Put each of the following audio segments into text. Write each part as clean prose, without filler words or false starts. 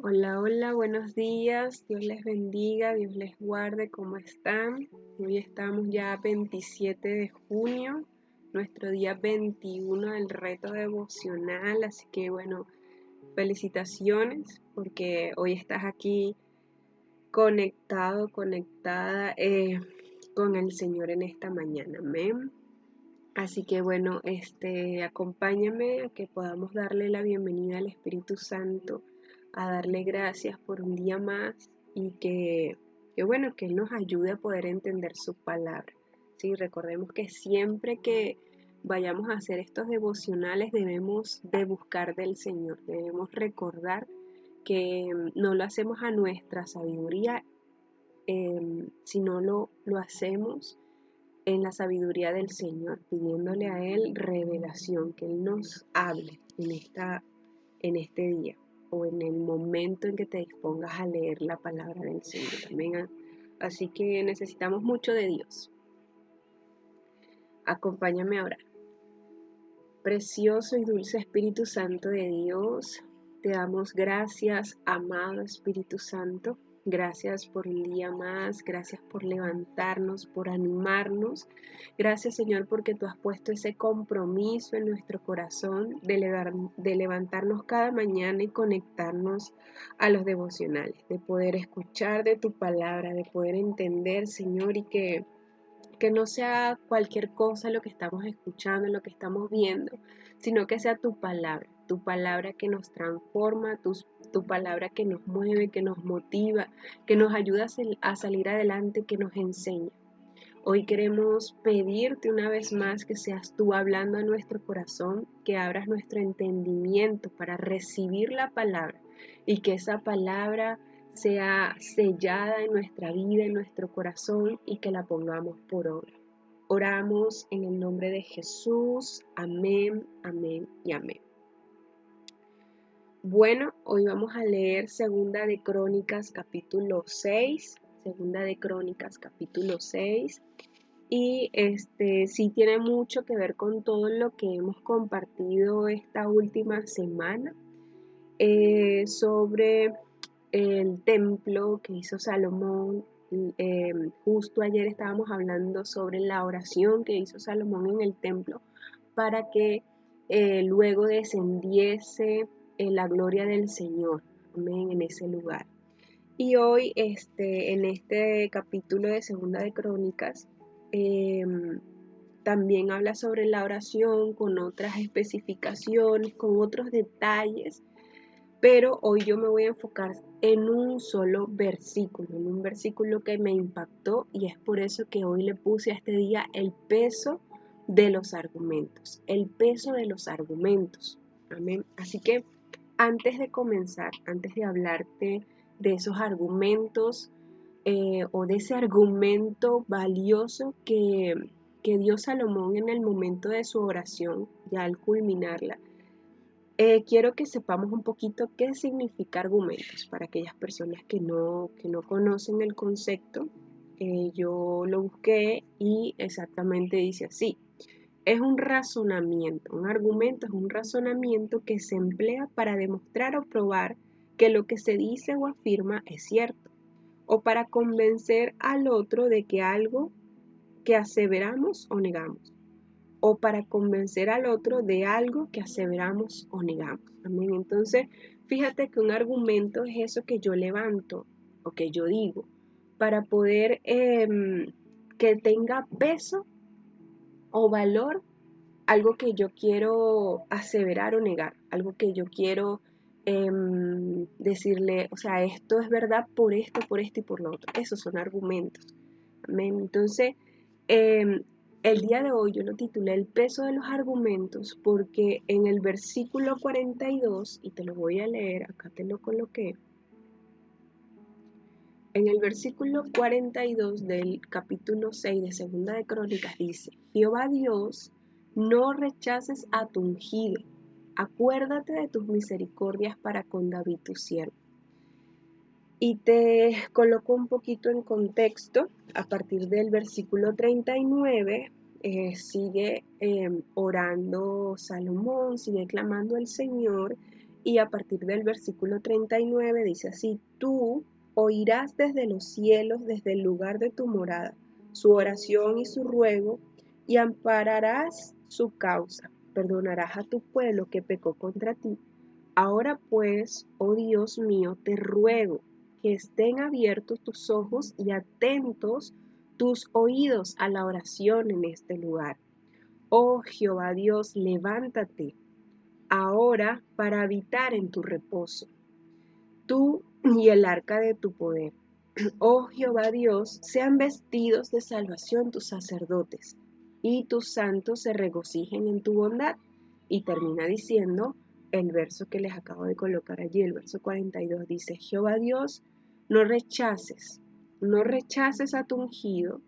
Hola, hola, buenos días. Dios les bendiga, Dios les guarde. ¿Cómo están? Hoy estamos ya 27 de junio, nuestro día 21 del reto devocional. Así que bueno, felicitaciones porque hoy estás aquí conectado, conectada con el Señor en esta mañana. Amén. Así que bueno, acompáñame a que podamos darle la bienvenida al Espíritu Santo, a darle gracias por un día más y que bueno, que Él nos ayude a poder entender su palabra. Sí, recordemos que siempre que vayamos a hacer estos devocionales debemos de buscar del Señor, debemos recordar que no lo hacemos a nuestra sabiduría, sino lo hacemos en la sabiduría del Señor, pidiéndole a Él revelación, que Él nos hable en este día o en el momento en que te dispongas a leer la palabra del Señor. Amén. Así que necesitamos mucho de Dios. Acompáñame a orar. Precioso y dulce Espíritu Santo de Dios, te damos gracias, amado Espíritu Santo. Gracias por un día más, gracias por levantarnos, por animarnos. Gracias, Señor, porque tú has puesto ese compromiso en nuestro corazón de levantarnos cada mañana y conectarnos a los devocionales, de poder escuchar de tu palabra, de poder entender, Señor, y que no sea cualquier cosa lo que estamos escuchando, lo que estamos viendo, sino que sea tu palabra que nos transforma, tu palabra que nos mueve, que nos motiva, que nos ayuda a salir adelante, que nos enseña. Hoy queremos pedirte una vez más que seas tú hablando a nuestro corazón, que abras nuestro entendimiento para recibir la palabra y que esa palabra sea sellada en nuestra vida, en nuestro corazón y que la pongamos por obra. Oramos en el nombre de Jesús. Amén, amén y amén. Bueno, hoy vamos a leer Segunda de Crónicas capítulo 6. Segunda de Crónicas capítulo 6. Y sí tiene mucho que ver con todo lo que hemos compartido esta última semana sobre el templo que hizo Salomón. Justo ayer estábamos hablando sobre la oración que hizo Salomón en el templo para que luego descendiese la gloria del Señor, amén, en ese lugar. Y hoy, en este capítulo de Segunda de Crónicas, también habla sobre la oración con otras especificaciones, con otros detalles, pero hoy yo me voy a enfocar en un solo versículo, en un versículo que me impactó y es por eso que hoy le puse a este día el peso de los argumentos, el peso de los argumentos. Amén. Así que antes de comenzar, antes de hablarte de esos argumentos o de ese argumento valioso que dio Salomón en el momento de su oración, ya al culminarla, quiero que sepamos un poquito qué significa argumentos para aquellas personas que no conocen el concepto. Yo lo busqué y exactamente dice así. Es un razonamiento, un argumento es un razonamiento que se emplea para demostrar o probar que lo que se dice o afirma es cierto, o para convencer al otro de que algo que aseveramos o negamos, o para convencer al otro de algo que aseveramos o negamos. Amén. Entonces, fíjate que un argumento es eso que yo levanto o que yo digo para poder que tenga peso o valor algo que yo quiero aseverar o negar, algo que yo quiero decirle, o sea, esto es verdad por esto y por lo otro. Esos son argumentos. Amén. Entonces, em, el día de hoy yo lo titulé El peso de los argumentos porque en el versículo 42, y te lo voy a leer, acá te lo coloqué, en el versículo 42 del capítulo 6 de Segunda de Crónicas dice, Jehová Dios, no rechaces a tu ungido, acuérdate de tus misericordias para con David tu siervo. Y te coloco un poquito en contexto, a partir del versículo 39, sigue orando Salomón, sigue clamando al Señor Y a partir del versículo 39 dice así: tú oirás desde los cielos, desde el lugar de tu morada, su oración y su ruego, y ampararás su causa, perdonarás a tu pueblo que pecó contra ti. Ahora pues, oh Dios mío, te ruego que estén abiertos tus ojos y atentos tus oídos a la oración en este lugar. Oh Jehová Dios, levántate ahora para habitar en tu reposo, tú y el arca de tu poder. Oh Jehová Dios, sean vestidos de salvación tus sacerdotes, y tus santos se regocijen en tu bondad. Y termina diciendo el verso que les acabo de colocar allí, el verso 42, dice: Jehová Dios, no rechaces, no rechaces a tu ungido,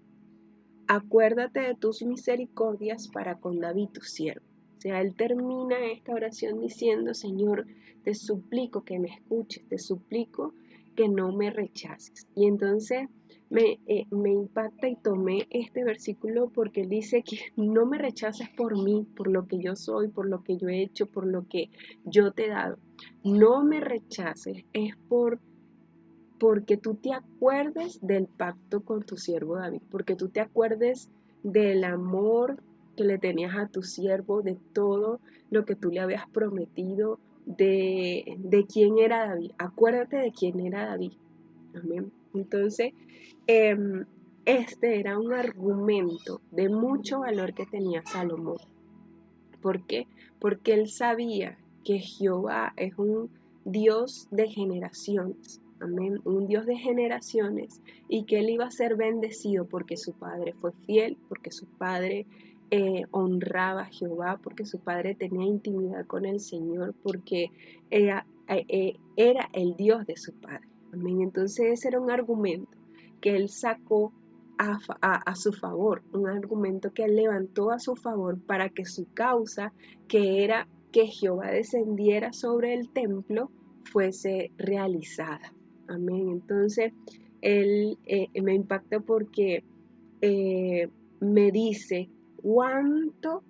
acuérdate de tus misericordias para con David tu siervo. O sea, él termina esta oración diciendo: Señor, te suplico que me escuches, te suplico que no me rechaces. Y entonces me impacta y tomé este versículo porque él dice que no me rechaces por mí, por lo que yo soy, por lo que yo he hecho, por lo que yo te he dado. No me rechaces, es porque tú te acuerdes del pacto con tu siervo David, porque tú te acuerdes del amor que le tenías a tu siervo, de todo lo que tú le habías prometido, de quién era David. Acuérdate de quién era David. Amén. Entonces, este era un argumento de mucho valor que tenía Salomón. ¿Por qué? Porque él sabía que Jehová es un Dios de generaciones, amén, un Dios de generaciones, y que él iba a ser bendecido porque su padre fue fiel, porque su padre honraba a Jehová, porque su padre tenía intimidad con el Señor, porque era el Dios de su padre, amén. Entonces ese era un argumento que él sacó a su favor, un argumento que él levantó a su favor para que su causa, que era que Jehová descendiera sobre el templo, fuese realizada. Amén. Entonces, él me impacta porque me dice cuánto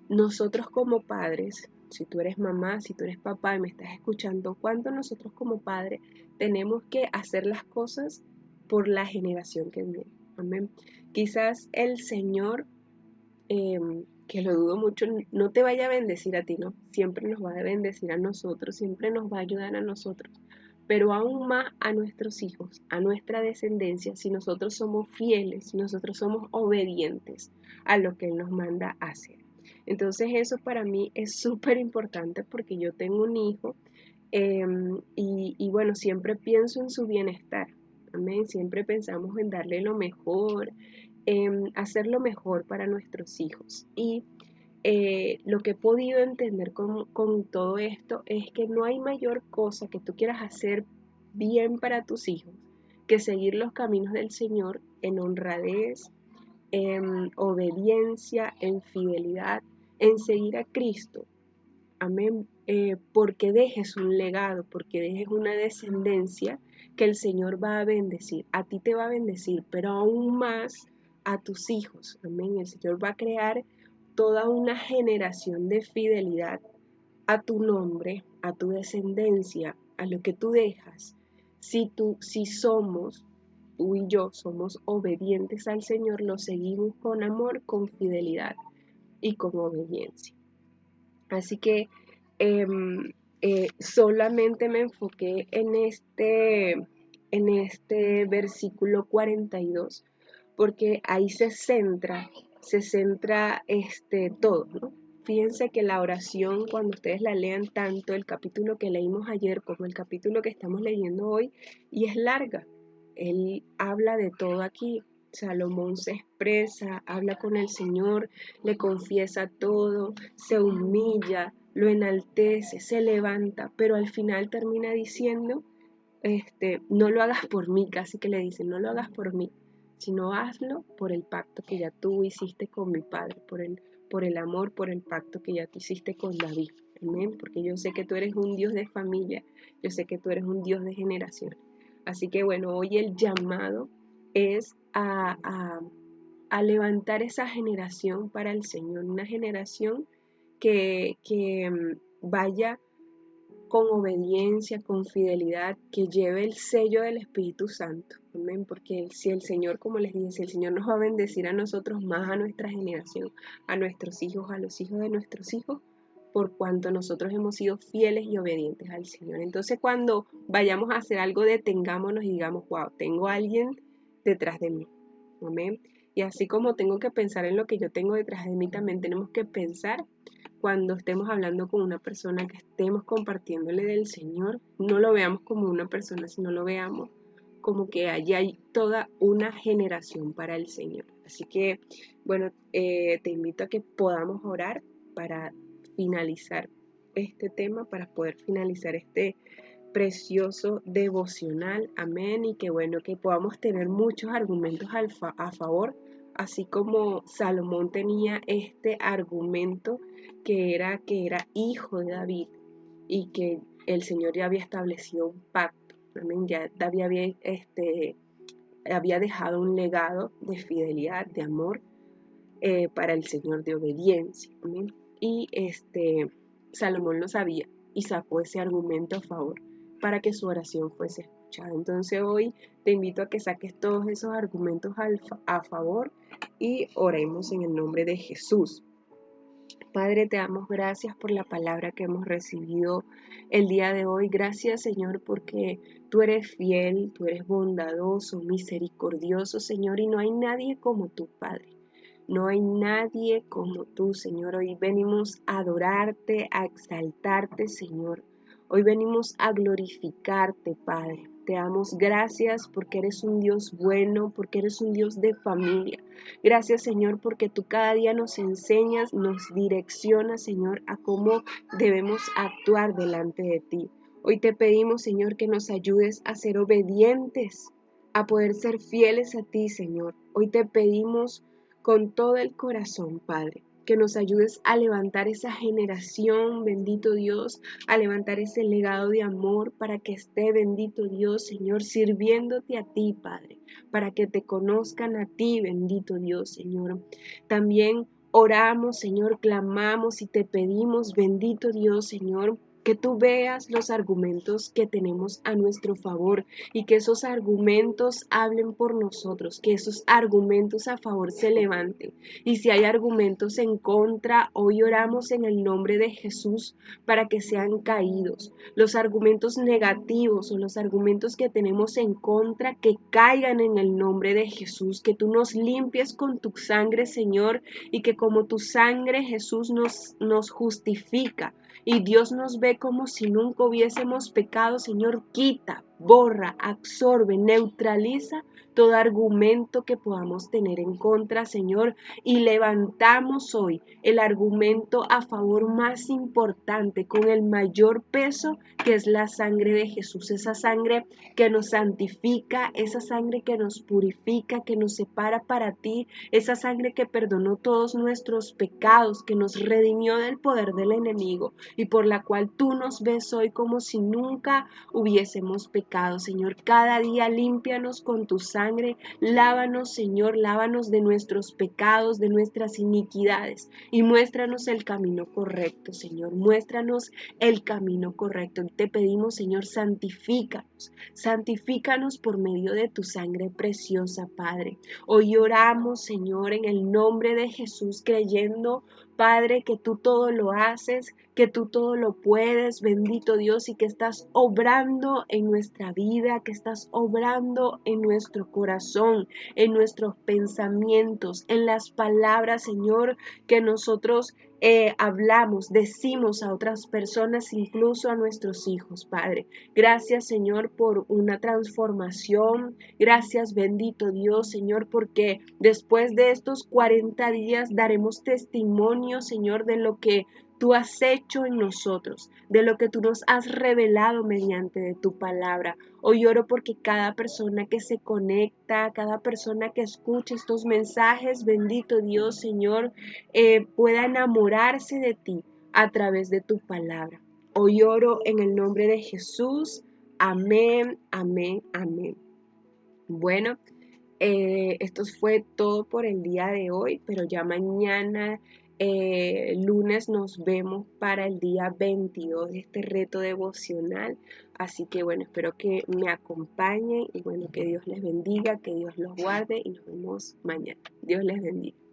nosotros como padres, si tú eres mamá, si tú eres papá y me estás escuchando, cuánto nosotros como padres tenemos que hacer las cosas por la generación que viene. Amén. Quizás el Señor, que lo dudo mucho, no te vaya a bendecir a ti, ¿no? Siempre nos va a bendecir a nosotros, siempre nos va a ayudar a nosotros, pero aún más a nuestros hijos, a nuestra descendencia, si nosotros somos fieles, si nosotros somos obedientes a lo que Él nos manda a hacer. Entonces eso para mí es súper importante porque yo tengo un hijo y bueno, siempre pienso en su bienestar. Amén. Siempre pensamos en darle lo mejor, hacer lo mejor para nuestros hijos. Y lo que he podido entender con todo esto es que no hay mayor cosa que tú quieras hacer bien para tus hijos que seguir los caminos del Señor en honradez, en obediencia, en fidelidad, en seguir a Cristo. Amén. Porque dejes un legado, porque dejes una descendencia que el Señor va a bendecir. A ti te va a bendecir, pero aún más a tus hijos. Amén. El Señor va a crear toda una generación de fidelidad a tu nombre, a tu descendencia, a lo que tú dejas. Si somos, tú y yo somos obedientes al Señor, lo seguimos con amor, con fidelidad y con obediencia. Así que solamente me enfoqué en este versículo 42, porque ahí se centra todo, ¿no? Fíjense que la oración, cuando ustedes la lean, tanto el capítulo que leímos ayer como el capítulo que estamos leyendo hoy, y es larga, él habla de todo aquí. Salomón se expresa, habla con el Señor, le confiesa todo, se humilla, lo enaltece, se levanta, pero al final termina diciendo, no lo hagas por mí, casi que le dice, no lo hagas por mí, sino hazlo por el pacto que ya tú hiciste con mi padre, por el amor, por el pacto que ya tú hiciste con David. Amén, porque yo sé que tú eres un Dios de familia, yo sé que tú eres un Dios de generación. Así que bueno, hoy el llamado es a levantar esa generación para el Señor, una generación que vaya con obediencia, con fidelidad, que lleve el sello del Espíritu Santo. Amén. Porque si el Señor, como les dije, si el Señor nos va a bendecir a nosotros, más a nuestra generación, a nuestros hijos, a los hijos de nuestros hijos, por cuanto nosotros hemos sido fieles y obedientes al Señor. Entonces, cuando vayamos a hacer algo, detengámonos y digamos, wow, tengo a alguien detrás de mí. Amén. Y así como tengo que pensar en lo que yo tengo detrás de mí, también tenemos que pensar cuando estemos hablando con una persona, que estemos compartiéndole del Señor, no lo veamos como una persona, sino lo veamos como que allí hay toda una generación para el Señor. Así que, bueno, te invito a que podamos orar para finalizar este tema, para poder finalizar este precioso devocional. Amén. Y que bueno, que podamos tener muchos argumentos a favor, así como Salomón tenía este argumento que era hijo de David y que el Señor ya había establecido un pacto. Amén. Ya David había dejado un legado de fidelidad, de amor para el Señor, de obediencia. Amén. Y Salomón lo sabía y sacó ese argumento a favor para que su oración fuese escuchada. Entonces hoy te invito a que saques todos esos argumentos a favor y oremos en el nombre de Jesús. Padre, te damos gracias por la palabra que hemos recibido el día de hoy. Gracias, Señor, porque tú eres fiel, tú eres bondadoso, misericordioso, Señor, y no hay nadie como tú, Padre. No hay nadie como tú, Señor. Hoy venimos a adorarte, a exaltarte, Señor. Hoy venimos a glorificarte, Padre. Te damos gracias porque eres un Dios bueno, porque eres un Dios de familia. Gracias, Señor, porque tú cada día nos enseñas, nos direccionas, Señor, a cómo debemos actuar delante de ti. Hoy te pedimos, Señor, que nos ayudes a ser obedientes, a poder ser fieles a ti, Señor. Hoy te pedimos con todo el corazón, Padre, que nos ayudes a levantar esa generación, bendito Dios, a levantar ese legado de amor para que esté, bendito Dios, Señor, sirviéndote a ti, Padre, para que te conozcan a ti, bendito Dios, Señor. También oramos, Señor, clamamos y te pedimos, bendito Dios, Señor, que tú veas los argumentos que tenemos a nuestro favor y que esos argumentos hablen por nosotros, que esos argumentos a favor se levanten. Y si hay argumentos en contra, hoy oramos en el nombre de Jesús para que sean caídos. Los argumentos negativos o los argumentos que tenemos en contra, que caigan en el nombre de Jesús, que tú nos limpies con tu sangre, Señor, y que como tu sangre, Jesús, nos justifica y Dios nos ve como si nunca hubiésemos pecado, Señor, quita, borra, absorbe, neutraliza todo argumento que podamos tener en contra, Señor, y levantamos hoy el argumento a favor más importante, con el mayor peso, que es la sangre de Jesús, esa sangre que nos santifica, esa sangre que nos purifica, que nos separa para ti, esa sangre que perdonó todos nuestros pecados, que nos redimió del poder del enemigo y por la cual tú nos ves hoy como si nunca hubiésemos pecado, Señor. Cada día límpianos con tu sangre, lávanos, Señor, lávanos de nuestros pecados, de nuestras iniquidades y muéstranos el camino correcto, Señor. Muéstranos el camino correcto. Te pedimos, Señor, santifícanos, santifícanos por medio de tu sangre preciosa, Padre. Hoy oramos, Señor, en el nombre de Jesús, creyendo, Padre, que tú todo lo haces, que tú todo lo puedes, bendito Dios, y que estás obrando en nuestra vida, que estás obrando en nuestro corazón, en nuestros pensamientos, en las palabras, Señor, que nosotros hablamos, decimos a otras personas, incluso a nuestros hijos, Padre. Gracias, Señor, por una transformación. Gracias, bendito Dios, Señor, porque después de estos 40 días daremos testimonio, Señor, de lo que tú has hecho en nosotros, de lo que tú nos has revelado mediante de tu palabra. Hoy oro porque cada persona que se conecta, cada persona que escucha estos mensajes, bendito Dios, Señor, pueda enamorarse de ti a través de tu palabra. Hoy oro en el nombre de Jesús. Amén, amén, amén. Bueno, Esto fue todo por el día de hoy, pero ya mañana, lunes, nos vemos para el día 22 de este reto devocional. Así que bueno, espero que me acompañen y bueno, que Dios les bendiga, que Dios los guarde y nos vemos mañana. Dios les bendiga.